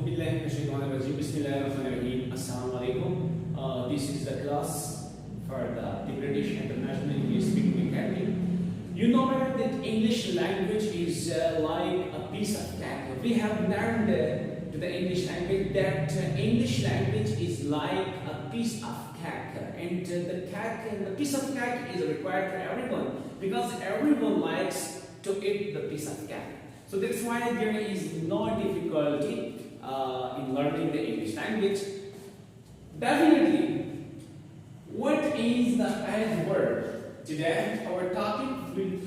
Bismillahirrahmanirrahim. Bismillahirrahmanirrahim. Assalamu alaikum. This is the class for the British International English Speaking Academy. You know that English language is like a piece of cake. We have learned to the English language that English language is like a piece of cake, and the cake and the piece of cake is required for everyone because everyone likes to eat the piece of cake. So that's why there is no difficulty in learning the English language. Definitely, what is the adverb? Today, our topic would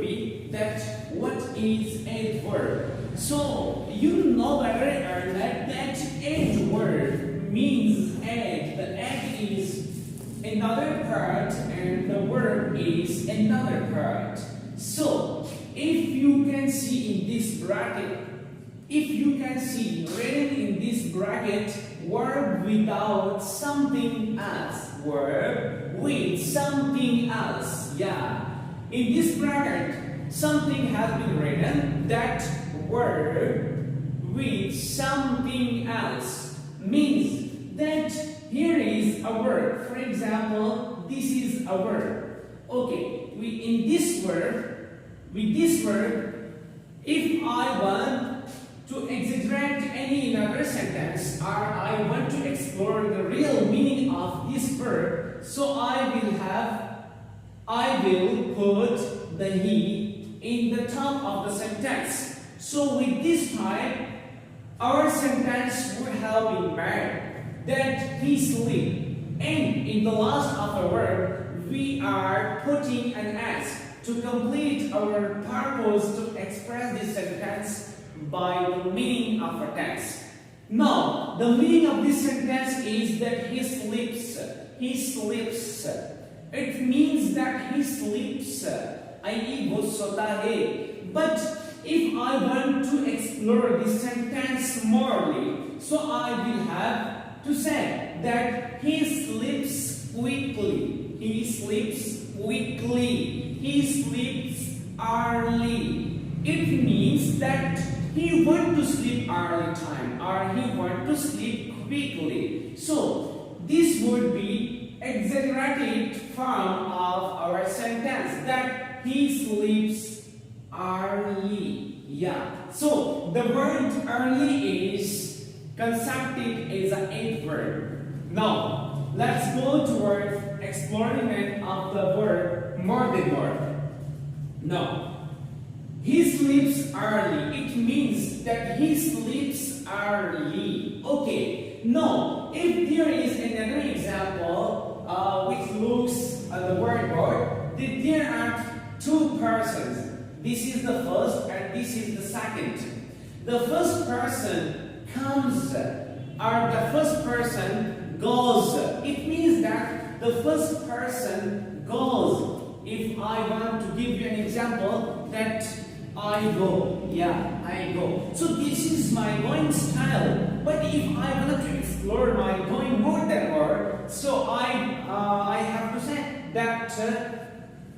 be that what is adverb. So you know better or not that adverb means add. The add is another part and the verb is another part. So if you can see in this bracket, written in this bracket, verb without something else, verb with something else. Yeah, in this bracket, something has been written. That verb with something else means that here is a verb. For example, this is a verb. Okay, with this verb, if I want to exaggerate any another sentence or I want to explore the real meaning of this verb, so I will put the he in the top of the sentence. So with this type, our sentence would have been made that he sleep, and in the last of the verb we are putting an s to complete our purpose to express this sentence by the meaning of a tense. Now, the meaning of this sentence is that he sleeps. He sleeps. It means that he sleeps. I.e. wo sota hai. But if I want to explore this sentence morely, so I will have to say that he sleeps quickly. He sleeps quickly. He sleeps early. It means that he wants to sleep early time or he wants to sleep quickly. So this would be exaggerated form of our sentence that he sleeps early. Yeah. So the word early is constructed as an adverb. Now let's go towards exploring of the verb more than more. Now, he sleeps early. It means that he sleeps early. Okay. Now, if there is another example which looks at the word board, that there are two persons. This is the first and this is the second. The first person comes or the first person goes. It means that the first person goes. If I want to give you an example, that I go. Yeah, I go. So this is my going style. But if I want to explore my going more than more, so I have to say that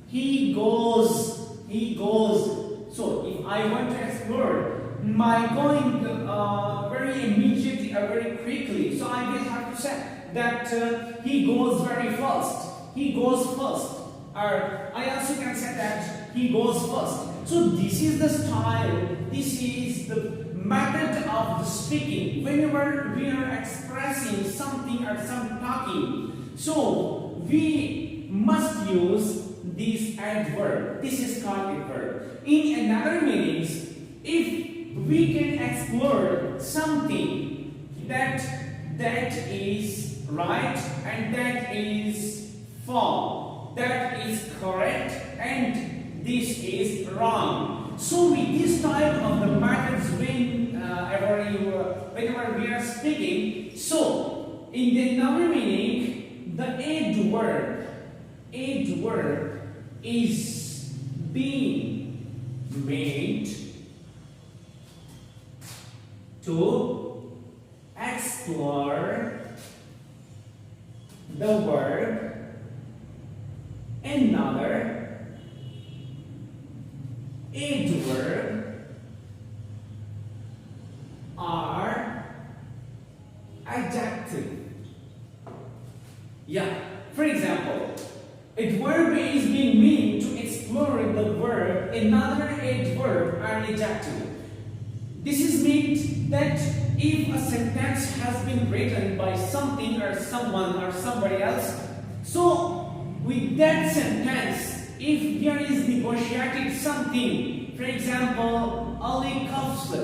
he goes. He goes. So if I want to explore my going very immediately or very quickly, so I will have to say that he goes very fast. He goes first. Or I also can say that he goes first. So this is the style, this is the method of the speaking. Whenever we are expressing something or some talking, so we must use this adverb. This is called adverb. In another meanings, if we can explore something that is right and that is false, that is correct and this is wrong. So with this type of the methods whenever we are speaking, so in the another meaning, the adverb is being made to explore the verb another adverb are adjective. Yeah, for example, adverb is being meant to explore the verb, another adverb or adjective. This is meant that if a sentence has been written by something or someone or somebody else, so with that sentence, if there is negotiated something, for example, Ali coughs,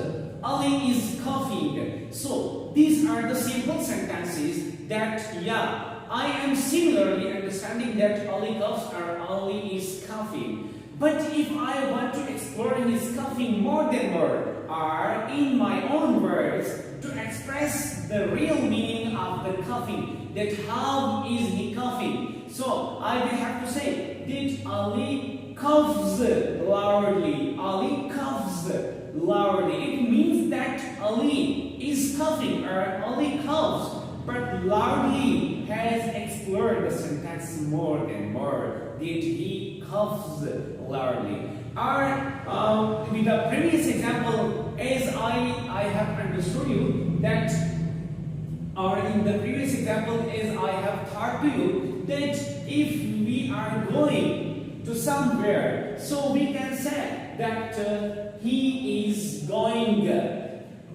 Ali is coughing. So these are the simple sentences that, yeah, I am similarly understanding that Ali coughs or Ali is coughing. But if I want to explore his coughing more than more, or in my own words, to express the real meaning of the coughing, that how is he coughing? So I will have to say that Ali coughs loudly. Ali coughs loudly. It means that Ali is coughing or Ali coughs, but loudly has explored the sentence more and more, that he coughs loudly. Or with the previous example, as I have understood you that, or in the previous example, as I have taught to you that if we are going to somewhere, so we can say that he is going.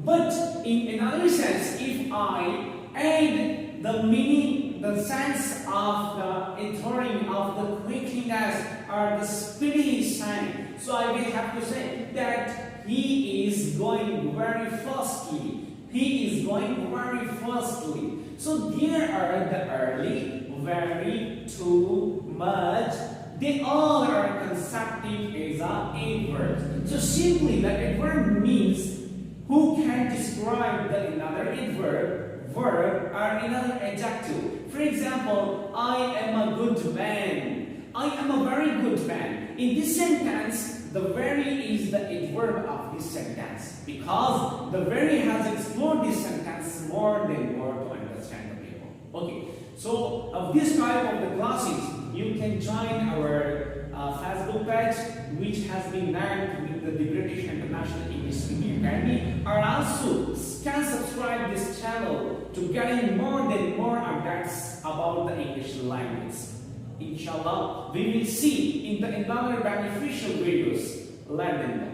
But in another sense, if I add the meaning, the sense of the entering of the quickness or the speedy sign, so I will have to say that he is going very fastly. He is going very fastly. So there are the early, very, too, much. They all are consecutive as adverbs. So simply the adverb means who can describe the another adverb, verb, or another adjective. For example, I am a good man. I am a very good man. In this sentence, the very is the adverb of this sentence, because the very has explored this sentence more than more to understand the people. Okay, so of this type of the classes, you can join our Facebook page, which has been named with the British International English Speaking Academy, or also can subscribe this channel to getting more than more updates about the English language. Inshallah, we will see in the another beneficial videos. Learn them.